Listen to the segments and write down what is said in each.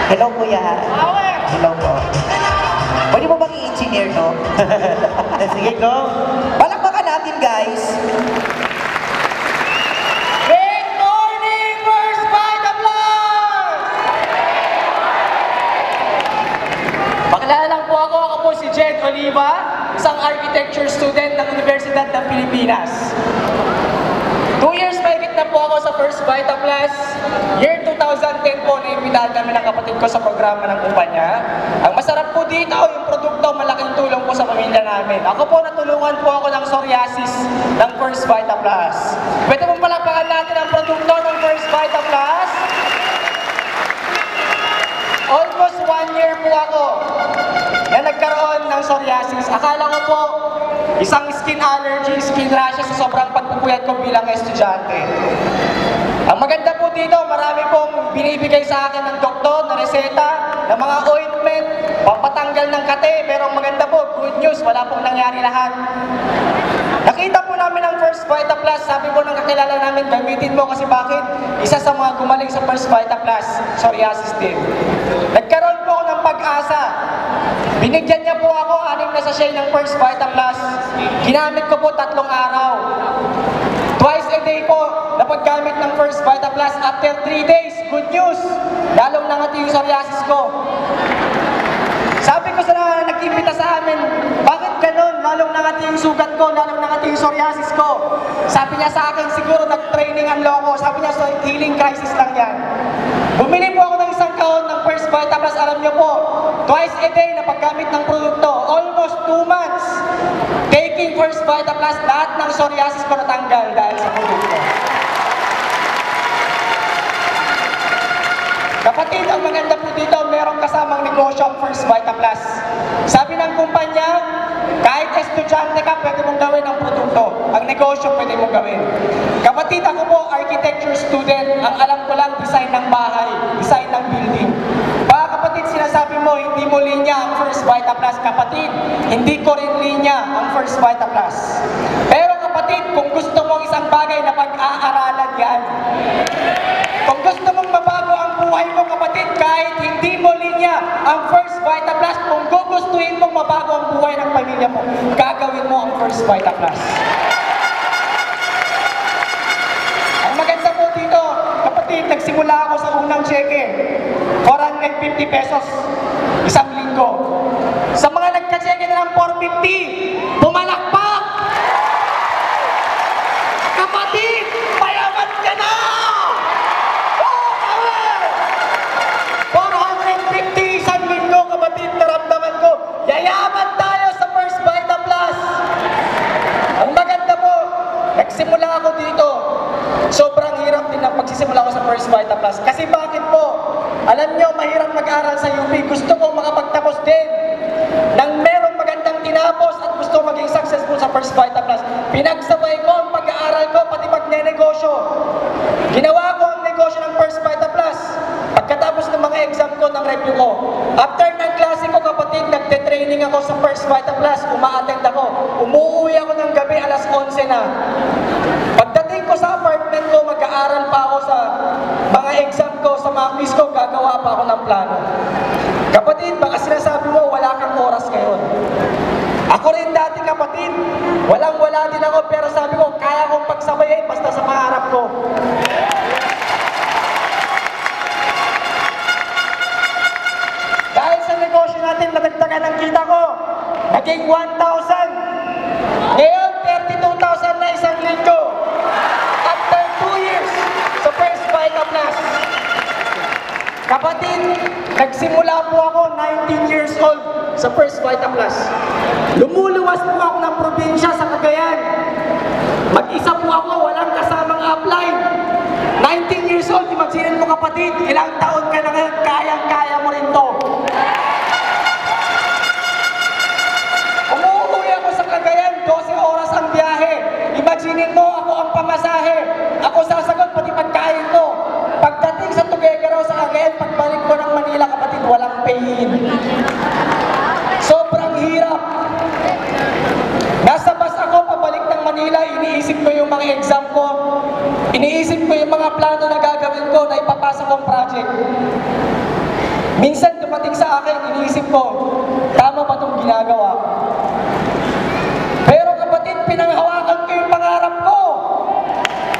Hello, kuya. Hello po. Pwede mo bang i-engineer, no? Sige, go. Palakpakan natin, guys. Good morning, First Fight Applause! Pakilala lang po ako. Ako po si Jed Oliva, isang architecture student ng Universidad ng Pilipinas. 2 years mahigit na po ako sa First Fight Applause. Year 2010 po, naimbitahan kami ng kapatid ko sa programa ng kumpanya. Ang masarap po dito, yung produkto, malaking tulong po sa pamilya namin. Ako po, natulungan po ako ng psoriasis ng First Fight Applause. Pwede mong palapakan natin ang produkto ng First Fight Applause. Almost 1 year po ako na nagkaroon ng psoriasis. Akala ko po, isang skin allergy, skin rashes sa sobrang pagpupuyat ko bilang estudyante. Ang maganda po dito, marami pong binibigay sa akin ng doktor na reseta, ng mga ointment, pampatanggal ng kate. Pero ang maganda po, good news, wala pong nangyari lahat. Nakita po namin ang First Fight Applause. Sabi po ng kakilala namin, gamitin mo kasi bakit? Isa sa mga gumaling sa First Fight Applause, psoriasis din. Nagkaroon po ako ng pag-asa. Binigyan niya po ako 6 na sachet ng First Fight Applause. Ginamit ko po 3 araw. Twice a day po na paggamit ng First Fight Applause. After 3 days, good news, lalong nangati yung psoriasis ko. Sabi ko sa nag-imbita sa amin, bakit ganun? Lalong nangati yung sugat ko, lalong nangati yung psoriasis ko. Sabi niya sa akin, siguro nag-training ang loko. Sabi niya, so healing crisis lang yan. Bumili po ako ng 1 kahon ng First Fight Applause. Alam niyo po, twice a day na paggamit ng produkto. Almost 2 months. Taking First Fight Applause, lahat ng psoriasis ko natanggal dahil sa produkto. Kapatid, ang maganda po dito, merong kasamang negosyo ang First Fight Applause. Sabi ng kumpanya, kahit estudyante ka, pwede mong gawin ang produkto. Ang negosyo, pwede mong gawin. Kapatid, ako po, architecture student. Ang alam ko lang, design ng bahay, design ng building. Baka kapatid, sinasabi mo, hindi mo linya ang First Fight Applause. Kapatid, hindi ko rin linya ang First Fight Applause. Pero kapatid, kung gusto mong isang bagay na pag-aaralan yan, kung gusto mong mabago ang buhay mo, kapatid, kahit hindi mo linya ang First Fight Applause, kung gugustuhin mong mabago ang buhay ng pamilya mo, gagawin mo ang First Fight Applause. Ang maganda po dito, kapatid, nagsimula ako sa unang cheque, 450 pesos, 1 linggo. Sa mga nagka-cheque na ng 450, pumalakpak! Kapatid, mayaman ka na! 450, 1 linggo, kapatid, naramdaman ko, yayaman tayo sa First Fight Applause. Ang maganda po, nagsimula ako dito. Sobrang hirap din ang pagsisimula ko sa First Fight Applause. Kasi bakit po? Alam nyo, mahirap mag-aral sa UP. Gusto ko makapagtapos din nang merong magandang tinapos at gusto maging successful sa First Fight Applause. Pinagsabay ko ang pag-aaral ko, pati magne-negosyo. Ginawa ko ang negosyo ng First Fight Applause. Pagkatapos ng mga exam ko, ng review ko. After ng klase ko, kapatid, nagte-training ako sa First Fight Applause. Uma-attend ako. Umuwi ako ng gabi, alas 11 na. Pagdating ko sa apartment ko, mag-aaral pa ako sa mga exam ko, sa mga quiz ko, gagawa pa ako ng plano. Kapatid, baka sinasabi mo, wala kang oras ngayon. Ako rin dati, kapatid, walang-wala din ako, pero sabi ko, kaya kong pagsabayin basta sa pangarap ko. Dahil sa negosyo natin, nadagdagan ang kita ko. Naging 1,000. Ngayon, 32,000 na 1 linggo. After 2 years sa First Fight Applause. Kapatid, nagsimula po ako 19 years old sa First Fight Applause. Lumuluwas po ako ng probinsya sa Cagayan. Mag-isa po ako, walang kasamang upline. 19 years old, imaginin mo kapatid, ilang taon ka na ngayon, kayang-kaya mo rin to. Umuuwi ako sa Cagayan, 12 oras ang biyahe. Imaginin mo, ako ang pamasahe. Ako sasagot, pati pagkain ko. Pagdating sa Tuguegarao sa Cagayan, pagbalik ko ng Manila, kapatid, walang pain. Sobrang hirap. Nasa bus ako, pabalik ng Manila, iniisip ko yung mga exam ko. Iniisip ko yung mga plano na gagawin ko na ipapasa kong project. Minsan dumating sa akin, iniisip ko, tama ba itong ginagawa? Pero kapatid, pinanghawakan ko yung pangarap ko.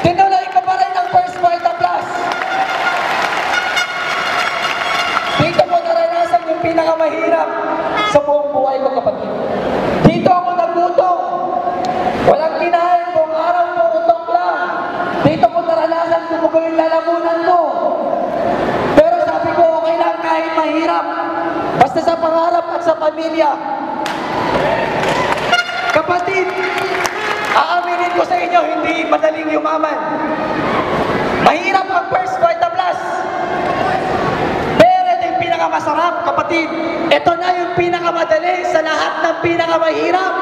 Tinuloy ko pa rin ang First Vita Plus. Dito ko naranasan yung pinakamahirap sa buong buhay ko, kapatid. Dito ako nagutom. Walang kinain buong araw, puro tok lang. Dito ko naranasan kung yung lalamunan ko. Pero sabi ko, okay lang kahit mahirap. Basta sa pangarap at sa pamilya. Kapatid, aaminin ko sa inyo, hindi madaling yumaman. Mahirap ang First Vita Plus. Pero ito yung pinakamasarap, kapatid. Ito na yung pinakamadali sa lahat ng pinakamahirap.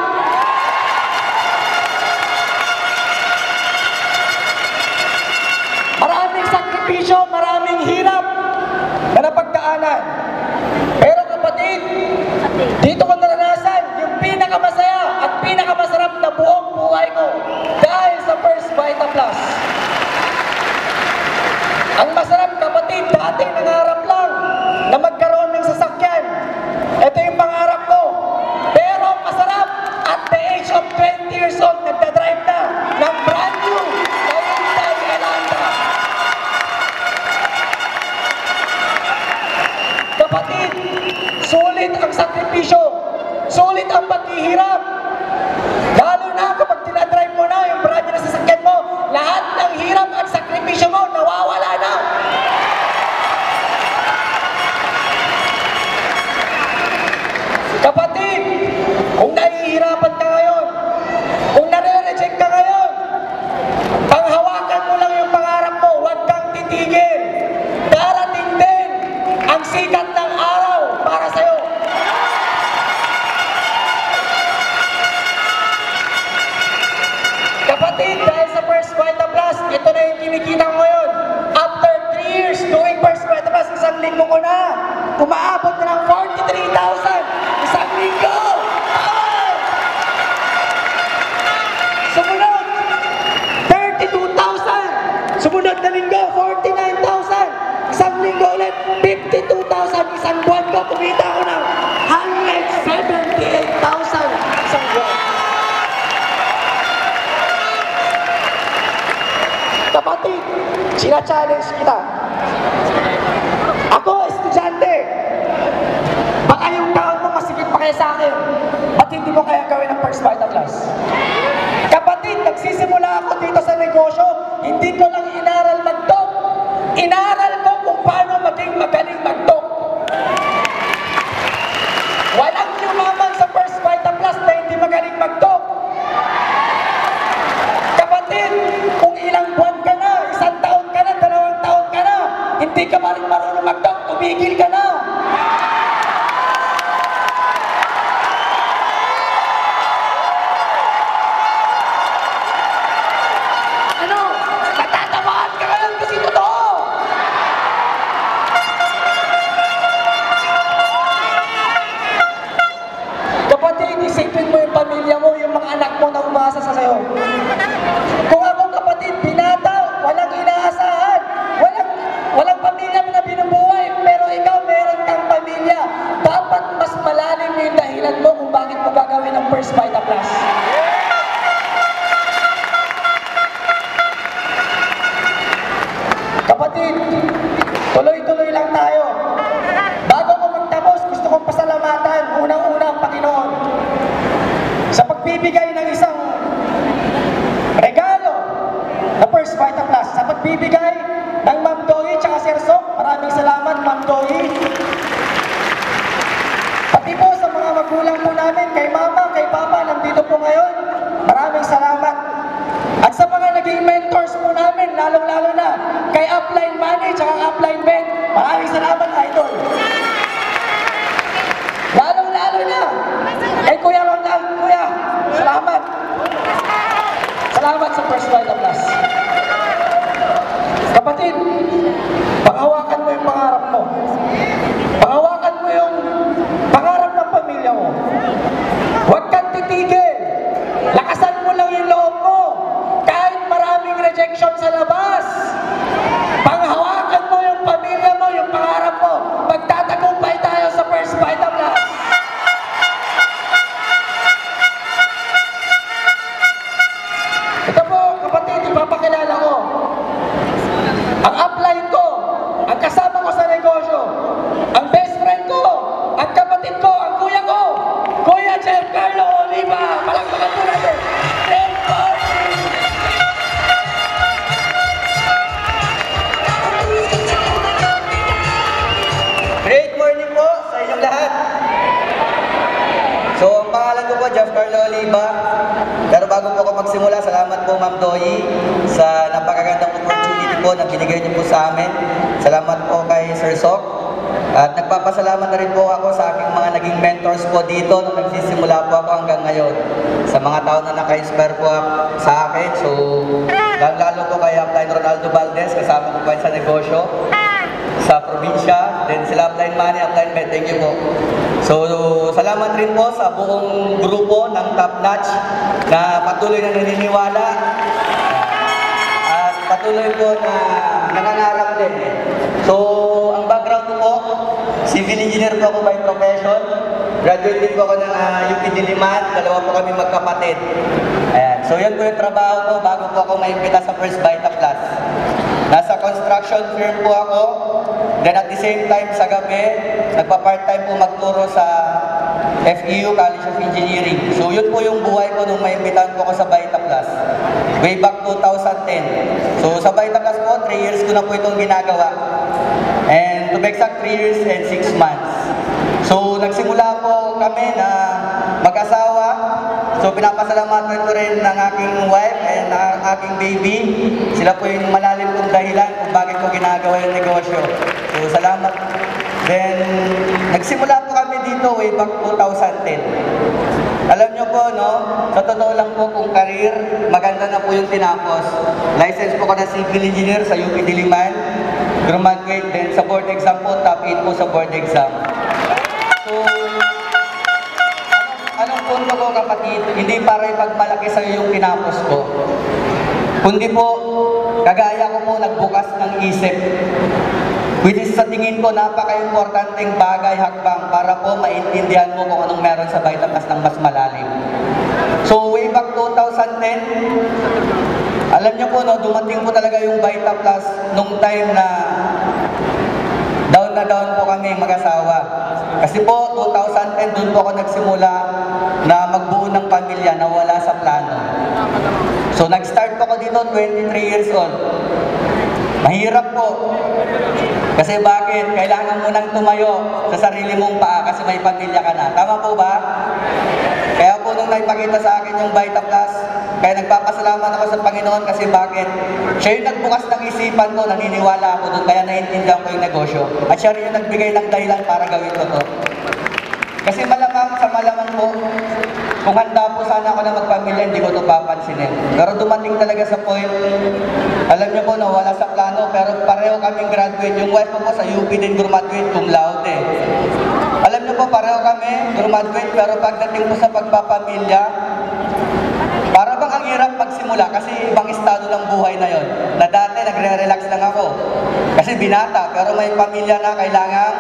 Maraming sakripisyo, maraming hirap na napagdaanan. Pero kapatid, dito ko naranasan yung pinakamasaya at pinakamasarap na buong buhay ko dahil sa First Vita Plus. Ang masarap, kapatid, dati nangarap lang na magkaroon ng sasakyan. Ito yung pangarap ko. Pero masarap, at the age of 20 years old, nagdadrive na ng brand new Hyundai Elantra. Kapatid, sulit ang sakripisyo, sulit ang paghihirap. Lalo na kapag tinadrive mo na yung brand new na sasakyan mo, lahat ng hirap at sakripisyo mo nawawala na. Kapatid, kung nahihirapan ka ngayon, kung nare-reject ka ngayon, panghawakan mo lang yung pangarap mo, huwag kang titigil. Darating din ang sikat ng araw para sa'yo. Kapatid, dahil sa First Vita Plus, ito na yung kinikita ko ngayon. After 3 years doing First Vita Plus, isang linggo ko na. Umaabot na ng 43,000 isang linggo. Sumunod, 32,000. Sumunod na linggo, 49,000. Isang linggo ulit, 52,000. Isang buwan ko, kumita ko ng 178,000 isang buwan. Kapatid, sina-challenge kita. Ako, estudyante. Baka yung taon mo masigit pa kaya sa akin. Ba't hindi mo kaya gawin ang First Vita Plus? Kapatid, nagsisimula ako dito sa negosyo, hindi ko lang inaral mag-talk. Inaral ko kung paano maging magaling mag-talk. Walang yumaman sa First Vita Plus na hindi magaling mag-talk. Kapatid, kung ilang buwan ka na, isang taon ka na, 2 taon ka na, hindi ka pa rin marunong mag-talk, tumigil ka na. Ano? Natatamaan ka ngayon kasi totoo. Kapatid, isipin mo yung pamilya mo, yung mga anak mo na umasa sa sayo. Kung akong kapatid, binata, walang inaasahan, walang pamilya na binubuhay, pero ikaw may Carlo Oliva. Pero bago po ako magsimula, salamat po Ma'am Doyi sa napakagandang opportunity po na binigay niyo po sa amin. Salamat po kay Sir Sok. At nagpapasalamat na rin po ako sa aking mga naging mentors po dito nung nagsisimula po ako hanggang ngayon. Sa mga tao na naka-inspire po sa akin. So, lalo po kay Upline Ronaldo Valdez, kasama ko po sa negosyo sa probinsya. Then sila Upline Manny, Upline Med, thank you po. So, salamat rin po sa buong grupo ng Top Notch na patuloy na naniniwala at patuloy po na nangangarap din. So, ang background ko po, civil engineer po ako by profession. Graduate din po ako ng UP Diliman. Dalawa po kami magkapatid. Ayan. So, yan po yung trabaho ko bago po ako maimbita sa First Vita Plus. Nasa construction firm po ako. Then at the same time sa gabi, nagpa-part-time po magturo sa FEU, College of Engineering. So, yun po yung buhay ko nung maimbitahan po ako sa Vita Plus. Way back 2010. So, sa Vita Plus po, 3 years ko na po itong ginagawa. And to be exact, 3 years and 6 months. So, nagsimula po kami na mag-asawa. So, pinapasalamatan ko rin ng aking wife and ng aking baby. Sila po yung malalim kong dahilan kung bakit ko ginagawa yung negosyo. So, salamat. Then, nagsimula po kami dito way back 2010. Alam nyo po, no? Sa totoo lang po kung career, maganda na po yung tinapos. License po ko na civil engineer sa UP Diliman. Graduate din sa board exam po, top 8 po sa board exam. So, anong punto ko kapatid? Hindi para ipagmalaki sa'yo yung tinapos ko. Kundi po, kagaya ko po nagbukas ng isip. Which is sa tingin ko, napaka-importanting bagay, hakbang para po maintindihan mo kung anong meron sa Vita Plus ng mas malalim. So, way back 2010, alam niyo po, no, dumating po talaga yung Vita Plus nung time na down po kami mag-asawa. Kasi po, 2010, doon po ako nagsimula na magbuo ng pamilya na wala sa plano. So, nag-start po ako dito, 23 years old. Mahirap po. Kasi bakit? Kailangan mo nang tumayo sa sarili mong paa kasi may pamilya ka na. Tama po ba? Kaya po nung naipakita sa akin yung Vita Plus, kaya nagpapasalamat ako sa Panginoon kasi bakit? Siya yung nagbukas ng isipan ko, naniniwala ako doon, kaya naiintindihan ko yung negosyo. At siya rin yung nagbigay ng dahilan para gawin ko to. Kasi malamang sa malamang po, kung handa po sana ako na magpamilya, hindi ko ito papansinin. Pero dumating talaga sa point, alam niyo po na wala sa plano, pero pareho kaming graduate. Yung wife ko po sa UP din graduate, cum laude. Alam niyo po, pareho kami graduate, pero pagdating po sa pagpapamilya, para bang ang hirap magsimula kasi ibang estado ng buhay na yon. Na dati nagre-relax lang ako. Kasi binata, pero may pamilya na kailangan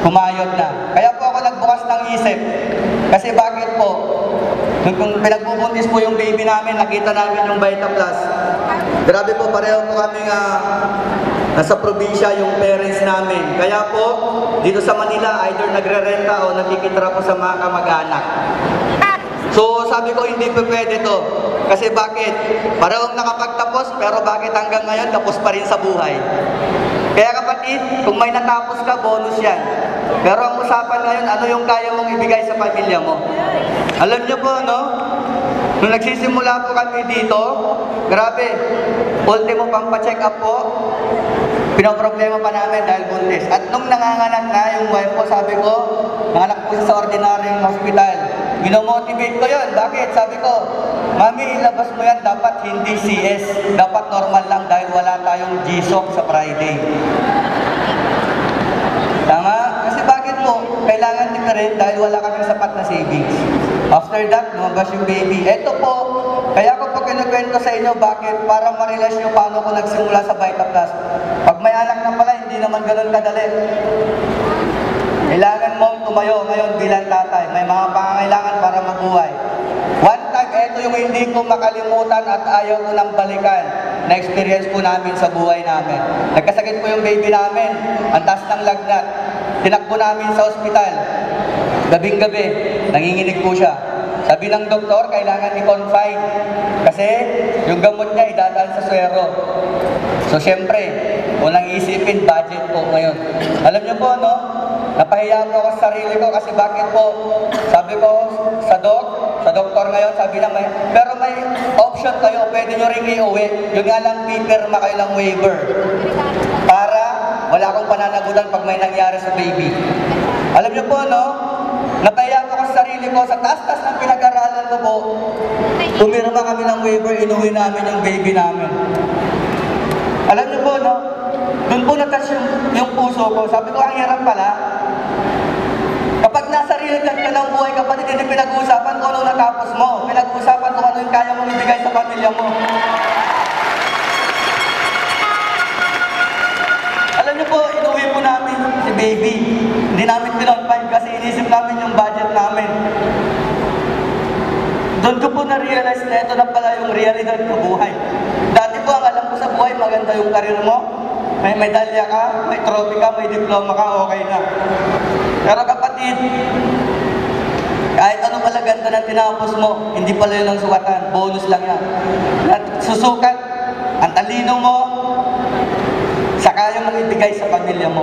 kumayod na. Kaya po ako nagbukas ng isip. Kasi bakit po? Nung pinagbubuntis po yung baby namin, nakita namin yung Vita Plus. Grabe po, pareho po kami nasa probinsya yung parents namin. Kaya po, dito sa Manila, either nagre-renta o nakikitira po sa mga kamag-anak. So, sabi ko, hindi pa pwede to. Kasi bakit? Parehong nakapagtapos, pero bakit hanggang ngayon tapos pa rin sa buhay? Kaya kapatid, kung may natapos ka, bonus yan. Pero ang usapan ngayon, ano yung kaya mong ibigay sa pamilya mo? Alam niyo po, no? Nung nagsisimula po kami dito, grabe, ultimo pang pa-check up po, pinoproblema pa namin dahil buntis. At nung nanganganak na yung wife ko, sabi ko, nanganak po sa ordinaryong hospital. Minomotivate ko yun. Bakit? Sabi ko, Mami, ilabas mo yan, dapat hindi CS. Dapat normal lang dahil wala tayong GSOC sa Friday. Tama? Kasi bakit po? Kailangan din rin dahil wala kaming sapat na savings. After that, lumabas yung baby. Ito po, kaya ko po kinukwento sa inyo bakit para ma-realize nyo paano ko nagsimula sa Vita Plus. Pag may anak na pala, hindi naman ganun kadali. Kailangan mong tumayo ngayon bilang tatay. May mga pangangailangan para mabuhay. One time, ito yung hindi ko makalimutan at ayaw ko nang balikan na experience po namin sa buhay namin. Nagkasakit po yung baby namin. Ang taas ng lagnat. Tinakbo namin sa ospital. Gabing-gabi, nanginginig po siya. Sabi ng doktor, kailangan i-confine. Kasi yung gamot niya idadaan sa swero. So, syempre, unang isipin, budget po ngayon. Alam niyo po, no? Napahiya po ako sa sarili ko kasi bakit po? Sabi ko sa sa doktor ngayon, sabi na pero may option kayo, pwede nyo ring iuwi. Yun nga lang, pipirma kayo ng waiver. Para wala akong pananagutan pag may nangyari sa baby. Alam niyo po, no? Napaya ko sa sarili ko, sa taas-taas ng pinag-aralan ko po, pumirma kami ng waiver, inuwi namin yung baby namin. Alam niyo po, no? Doon po natas yung puso ko. Sabi ko, ang hirap pala. Kapag nasa real ka ng buhay, kapatid, hindi pinag-uusapan kung anong natapos mo. Pinag-uusapan kung ano yung kaya mong ibigay sa pamilya mo. Alam niyo po, inuwi po namin si baby. Hindi namin pinag-find kasi inisip namin yung budget namin. Doon ko po na-realize na ito na pala yung realidad ng buhay. Dati po, ang alam ko sa buhay, maganda yung karir mo. May medalya ka, may trophy ka, may diploma ka, okay na. Pero kapatid, kahit anong malaganda na tinapos mo, hindi pala yun ang sukatan, bonus lang yan. At susukat, ang talino mo, sa kaya mong ibigay sa pamilya mo.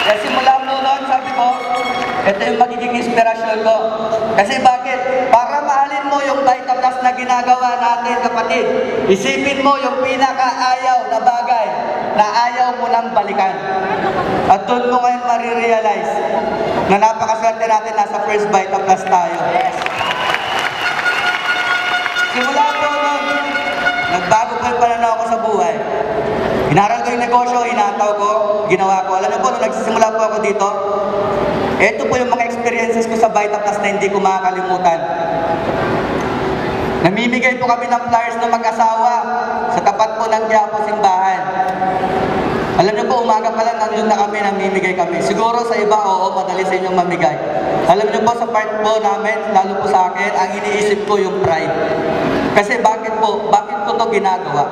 Kaya simula mo noon, sabi ko, ito yung magiging inspirasyon ko. Kasi bakit? Para mahalin mo yung Vitaplus na ginagawa natin, kapatid. Isipin mo yung pinaka-ayaw na bagay na ayaw mo nang balikan. At doon mo ngayon marirealize na napakaswerte natin nasa first Vitaplus tayo. Simula po noon, nagbago po yung pananaw ko sa buhay. Inaral ko yung negosyo, inataw ko, ginawa ko. Alam niyo po, nung nagsisimula po ako dito, ito po yung mga experiences ko sa Vitaplus na hindi ko makakalimutan. Namimigay po kami ng flyers na mag-asawa sa tapat po ng Quiapo simbahan. Alam niyo po, umaga pa lang nandun na kami, namimigay kami. Siguro sa iba, oo, madali sa inyong mamigay. Alam niyo po, sa part po namin, lalo po sa akin, ang iniisip ko yung pride. Kasi bakit ko to ginagawa?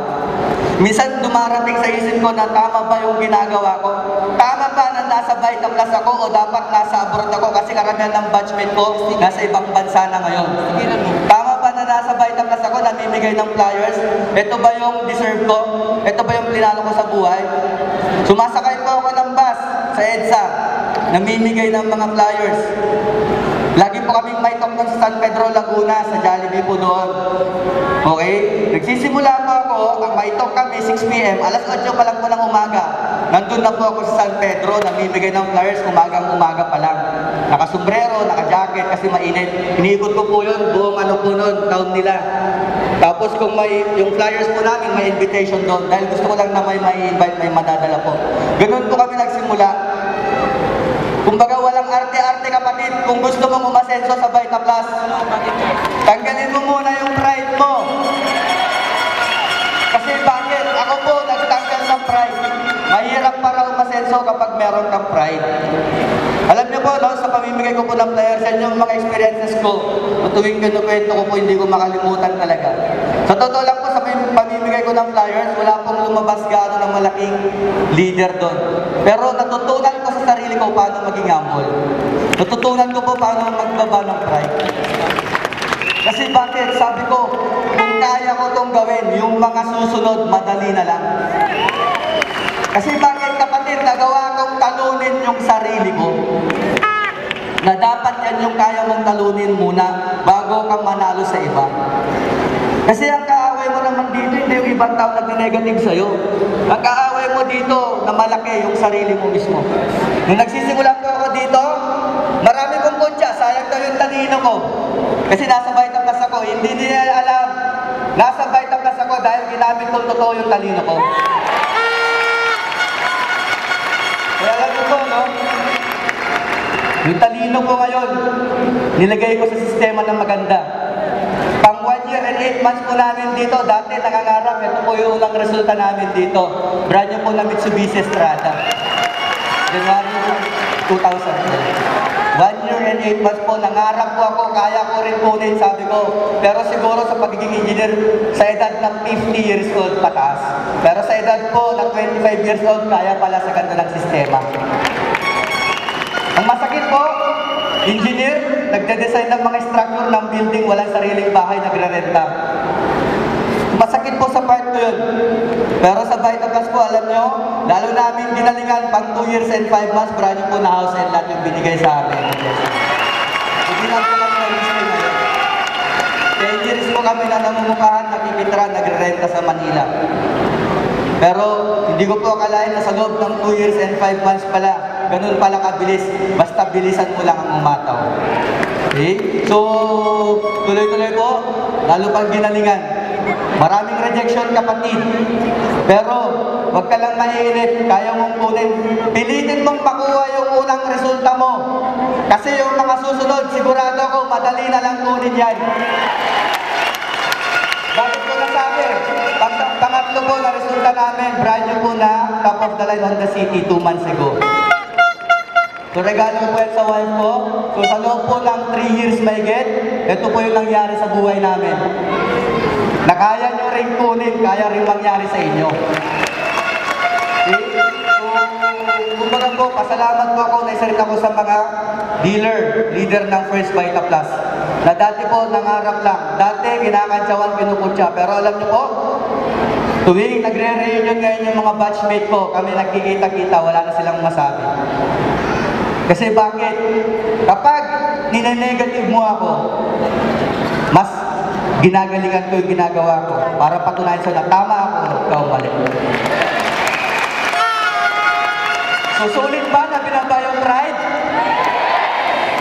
Minsan dumarating sa isip ko na tama ba yung ginagawa ko? Tama ba na nasa Vitaplus ako o dapat nasa abroad ako kasi karamihan ng batchmate ko nasa ibang bansa na ngayon? Tama ba na nasa Vitaplus ako, namimigay ng flyers? Ito ba yung deserve ko? Ito ba yung plinano ko sa buhay? Sumasakay po ako ng bus sa EDSA, namimigay ng mga flyers. Lagi po kaming may talk sa San Pedro, Laguna, sa Jollibee po doon. Okay? Nagsisimula po ako, ang may talk kami, 6 p.m., alas 8 pa lang po ng umaga. Nandun na po ako sa San Pedro, namimigay ng flyers, umagang-umaga pa lang. Nakasombrero, nakajacket kasi mainit. Iniikot ko po yun, buong ano po nun, town nila. Tapos kung may, yung flyers po namin, may invitation doon. Dahil gusto ko lang na may invite, may madadala po. Ganun po kami nagsimula. Kumbaga walang arte-arte, kapatid. Kung gusto mong umasenso sa Vitaplus, tanggalin mo muna yung pride mo. Kasi bakit? Ako po nagtanggal ng pride. Mahirap para umasenso kapag meron kang pride. Alam niyo po, no, sa pamimigay ko po ng flyers, yan yung mga experiences ko. Tuwing kinukwento ko po, hindi ko makalimutan talaga. Sa totoo lang po, sa pamimigay ko ng flyers, wala pong lumabas gaano ng malaking leader doon. Pero natutunan ko sa sarili ko paano maging humble. Natutunan ko po paano magbaba ng pride. Kasi bakit? Sabi ko, kung kaya ko itong gawin, yung mga susunod, madali na lang. Kasi bakit, kapatid, nagawa kong talunin yung sarili ko? Na dapat yan yung kaya mong talunin muna bago ka manalo sa iba. Kasi ang kaaway mo naman dito, hindi yung ibang tao nag-negative sa'yo. Ang kaaway mo dito, na malaki yung sarili mo mismo. Nung nagsisimula ko ako dito, marami kong kuntya, sayang daw yung talino ko. Kasi nasa Vitaplus ako, hindi nila alam. Nasa Vitaplus ako dahil ginamit kong totoo yung talino ko. Kaya alam mo po, no? Yung talino ko ngayon, nilagay ko sa sistema ng maganda. Pang 1 year and 8 months po namin dito, dati nangangarap, ito po yung unang resulta namin dito. Brand new po na Mitsubishi Strada. January 2012. 1 year and 8 months po, nangarap po ako, kaya ko rin kunin, sabi ko. Pero siguro sa pagiging engineer, sa edad ng 50 years old pataas. Pero sa edad po na 25 years old, kaya pala sa ganda ng sistema. Ang masakit po, engineer, nagde-design ng mga structure ng building, walang sariling bahay, nagre-renta. Masakit po sa part ko yun. Pero sa Vitaplus po, alam nyo, lalo namin ginalingan, pang 2 years and 5 months, brand new po na house and lot yung binigay sa amin. Hindi lang po kami nag-stay ngayon. 10 years po kami na namumukhaan, nakikitira, nagre-renta sa Manila. Pero hindi ko po akalain na sa loob ng 2 years and 5 months pala, ganun pala kabilis. Basta bilisan mo lang ang umataw. Okay? So, tuloy-tuloy po, lalo pang ginalingan. Maraming rejection, kapatid. Pero, wag ka lang maiinit, kaya mong kunin. Pilitin mong makuha yung unang resulta mo. Kasi yung mga susunod, sigurado ako, madali na lang kunin yan. Bakit ko nasabi? Pangatlo po na resulta namin, brand new po na top of the line Honda City 2 months ago. So regalo po yan sa wife ko. So sa loob po ng 3 years mahigit, ito po yung nangyari sa buhay namin. Na kaya nyo rin kunin, kaya rin mangyari sa inyo. Okay? So, kumbaga po, pasalamat po ako na isa rin ako sa mga leader ng First Vita Plus. Na dati po, nangarap lang. Dati, kinakantsawan, pinuputya. Pero alam niyo po, tuwing nagre-reunion ngayon yung mga batchmate ko, kami nagkikita-kita, wala na silang masabi. Kasi bakit? Kapag ninenegative mo ako, mas ginagalingan ko yung ginagawa ko para patunayan sa'yo na tama ako, ikaw mali. So, sulit ba na binaba yung pride?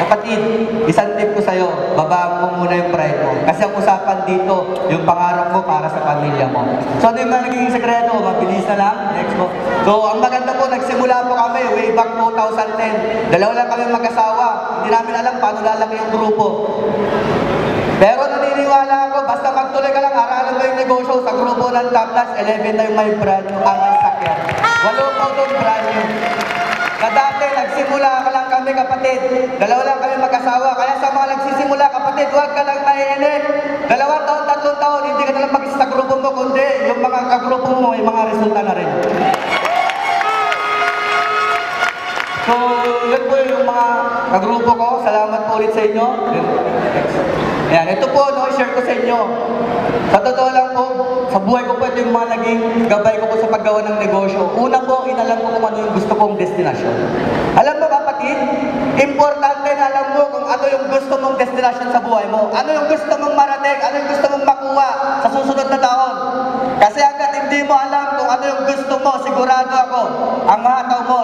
Kapatid, isang tip ko sa'yo, babaan mo muna yung pride mo. Kasi ang usapan dito, yung pangarap mo para sa pamilya mo. So, ano yung nagiging sekreto? Mabilis na lang. Next po. So, ang maganda po, nagsimula po kami way back 2010. Dalawa lang kami mag-asawa. Hindi namin alam paano lalaki yung grupo. Pero naniniwala ako, basta magtuloy ka lang, aralan mo yung negosyo sa grupo ng Taplas, 11 na yung may brand new, ang sakyan. 8 pa doon brand new. Na dati, nagsimula ka lang kami, kapatid. Dalawa lang kami mag-asawa. Kaya sa mga nagsisimula, kapatid, huwag ka lang maiinit. 2 taon, 3 taon, hindi ka na lang mag-isa sa grupo mo, kundi yung mga kagrupo mo, may mga resulta na rin. So, yun po yung mga kagrupo ko. Salamat po ulit sa inyo. Ayan, ito po, share ko sa inyo. Sa totoo lang po, sa buhay ko po, ito yung mga naging gabay ko po sa paggawa ng negosyo. Una po, inalam ko kung ano yung gusto kong destinasyon. Alam mo kapatid, importante na alam mo kung ano yung gusto mong destinasyon sa buhay mo. Ano yung gusto mong marating, ano yung gusto mong makuha sa susunod na taon. Kasi agad hindi mo alam kung ano yung gusto mo, sigurado ako, ang hataw mo,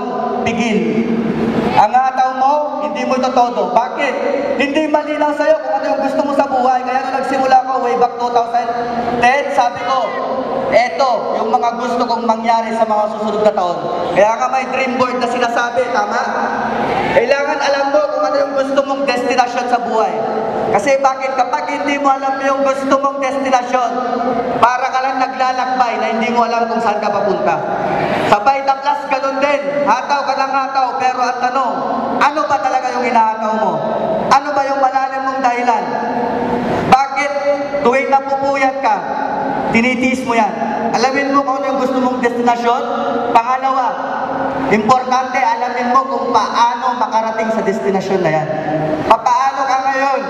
pigil. Ang hataw mo, hindi mo ito todo. Bakit? Hindi malinaw sa'yo kung ano yung gusto mo sa buhay. Kaya nung nagsimula ko way back 2010, sabi ko, eto, yung mga gusto kong mangyari sa mga susunod na taon. Kaya nga may dream board na sinasabi, tama? Kailangan alam mo kung ano yung gusto mong destinasyon sa buhay. Kasi bakit? Kapag hindi mo alam yung gusto mong destinasyon, para ka lang naglalakbay na hindi mo alam kung saan ka papunta. Sa Vita Plus, ganun din. Hataw ka ng hataw, pero ang tanong, ano ba talaga yung hinahataw mo? Ano ba yung malalim mong dahilan? Bakit tuwing napupuyat ka, tinitiis mo yan? Alamin mo kung ano yung gusto mong destinasyon. Pangalawa, importante, alamin mo kung paano makarating sa destinasyon na yan. Paano ka ngayon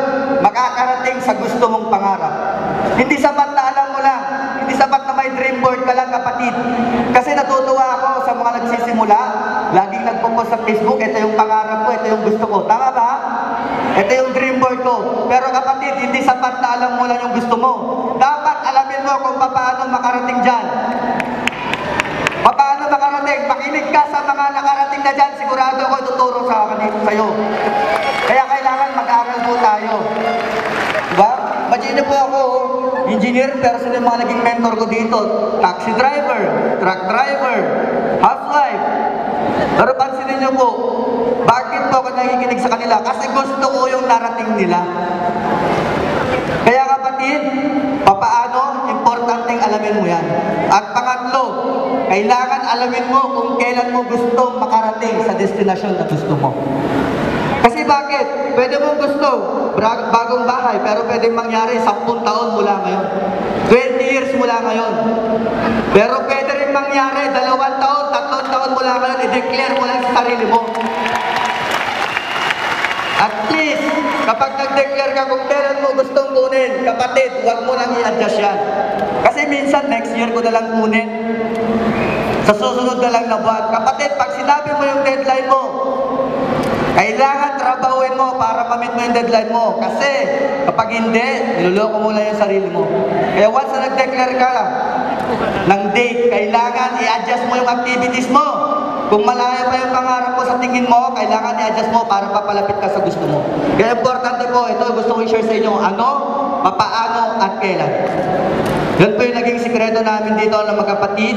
makakarating sa gusto mong pangarap? Hindi sapat na alam mo lang. Hindi sapat na may dream board ka lang, kapatid. Kasi natutuwa ako sa mga nagsisimula. Laging nagpo-post sa Facebook, ito yung pangarap ko, ito yung gusto ko. Tama ba? Ito yung dream board ko. Pero kapatid, hindi sapat na alam mo lang yung gusto mo. Dapat alamin mo kung paano makarating dyan. Paano makarating? Makinig ka sa mga nakarating na dyan. Sigurado ako ituturo sa sa'yo. Kaya kailangan mag-aral po tayo. Diba? Imagine po ako, engineer, pero sila yung mga naging mentor ko dito. Taxi driver, truck driver, housewife. Pero pansinin niyo po, bakit po ako nakikinig sa kanila? Kasi gusto ko yung narating nila. Kaya kapatid, papaano, importanteng alamin mo yan. At pangatlo, kailangan alamin mo kung kailan mo gusto makarating sa destinasyon na gusto mo. Kasi bakit? Pwede mong gusto bagong bahay, pero pwedeng mangyari 10 taon mula ngayon. 20 years mula ngayon. Pero pwede rin mangyari 2 taon, 3 taon mula ngayon, i-declare mo lang sa sarili mo. At least, kapag nag-declare ka kung kailan mo gustong kunin, kapatid, huwag mo lang i-adjust yan. Kasi minsan, next year ko na lang kunin. Sa susunod na lang na buwan. Kapatid, pag sinabi mo yung deadline mo, Kailangan trabahuin mo para ma-meet mo yung deadline mo. Kasi kapag hindi, niloloko mo lang yung sarili mo. Kaya once na nag-declare ka ng date, kailangan i-adjust mo yung activities mo. Kung malayo pa yung pangarap mo sa tingin mo, kailangan i-adjust mo para papalapit ka sa gusto mo. Kaya importante po, ito gusto ko i-share sa inyo, ano, papaano at kailan. Yan po yung naging sikreto namin dito ng magkapatid.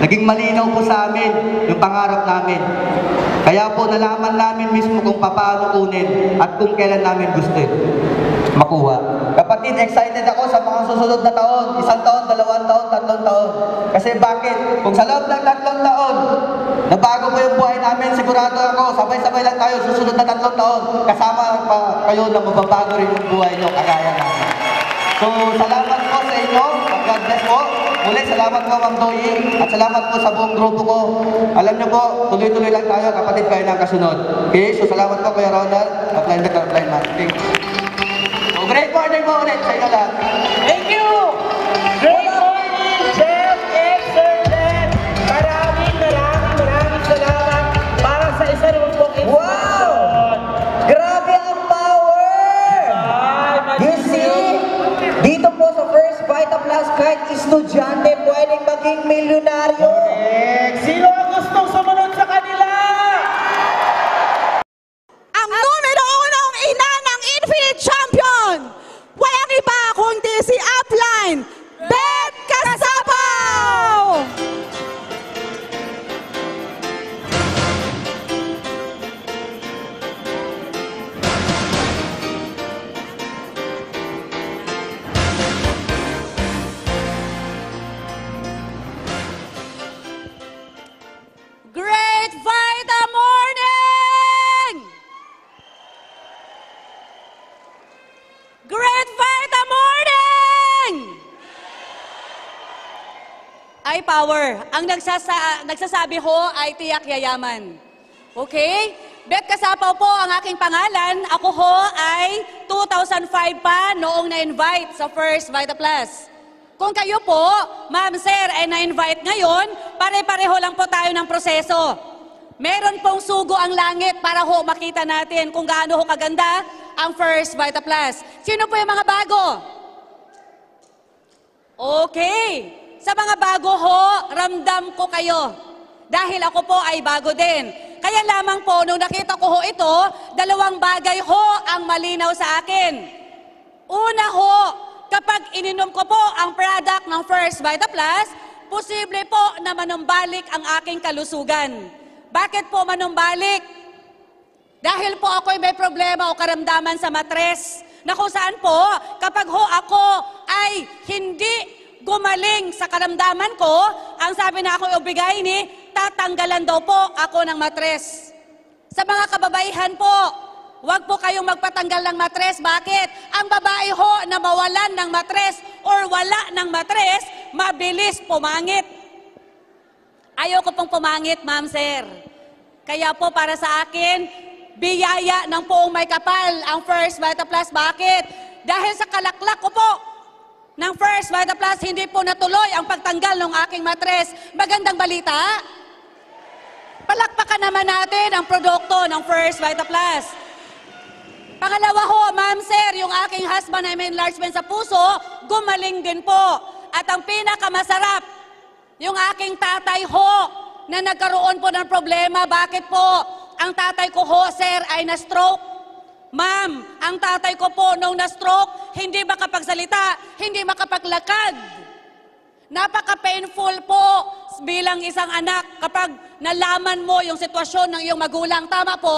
Naging malinaw po sa amin yung pangarap namin. Kaya po nalaman namin mismo kung paano kunin at kung kailan namin gusto makuha. Kapatid, excited ako sa mga susunod na taon. 1 taon, 2 taon, 3 taon. Kasi bakit? Kung sa loob ng 3 taon, nabago po yung buhay namin, sigurado ako, sabay-sabay lang tayo, susunod na 3 taon, kasama pa kayo na mababago rin yung buhay nyo, kagaya namin. So, salamat po sa inyo. God bless po. Muli, salamat po, Ma'am Doyi. At salamat po sa buong grupo ko. Alam niyo po, tuloy-tuloy lang tayo, kapatid kayo ng kasunod. Okay? So, salamat po, Kuya Ronald. Apply man. Okay. So, great morning po ulit sa inyo lahat. Thank you! Great morning, Chef Exergen! Maraming salamat para sa isa naman pong instruction. Wow! Grabe ang power! You see, dito po sa First Vita Plus, kahit estudyante pwedeng maging milyonaryo. Sino ang gustong sumunod sa kanila? Ang numero unang ina ng Infinite Champion, walang iba kundi si Upline, Bet Kasapaw! Great Vita Morning! Great Vita Morning! Ay, power. Ang nagsasabi ho ay tiyak yayaman. Okay? Bet Kasapaw po ang aking pangalan. Ako ho ay 2005 pa noong na-invite sa First Vita Plus. Kung kayo po, ma'am, sir, ay na-invite ngayon, pare-pareho lang po tayo ng proseso. Meron pong sugo ang langit para ho makita natin kung gaano ho kaganda ang First Vita Plus. Sino po yung mga bago? Okay. Sa mga bago ho, ramdam ko kayo. Dahil ako po ay bago din. Kaya lamang po, nung nakita ko ho ito, 2 bagay ho ang malinaw sa akin. Una ho, kapag ininom ko po ang product ng First Vita Plus, posible po na manumbalik ang aking kalusugan. Bakit po manumbalik? Dahil po ako'y may problema o karamdaman sa matres, na kung saan po, kapag ho ako ay hindi gumaling sa karamdaman ko, ang sabi na ako'y obligay ni, tatanggalan daw po ako ng matres. Sa mga kababaihan po, huwag po kayong magpatanggal ng matres. Bakit? Ang babae ho na mawalan ng matres or wala ng matres, mabilis pumangit. Ayoko pong pumangit, ma'am, sir. Kaya po para sa akin, biyaya ng poong may kapal ang First Vita Plus. Bakit? Dahil sa kalaklak ko po ng First Vita Plus, hindi po natuloy ang pagtanggal ng aking matres. Magandang balita. Palakpakan naman natin ang produkto ng First Vita Plus. Pangalawa ho, ma'am, sir, yung aking husband ay may enlargement sa puso, gumaling din po. At ang pinakamasarap, yung aking tatay ho, na nagkaroon po ng problema. Bakit po? Ang tatay ko ho, sir, ay na-stroke. Ma'am, ang tatay ko po nung na-stroke, hindi makapagsalita, hindi makapaglakad. Napaka-painful po bilang isang anak kapag nalaman mo yung sitwasyon ng iyong magulang. Tama po?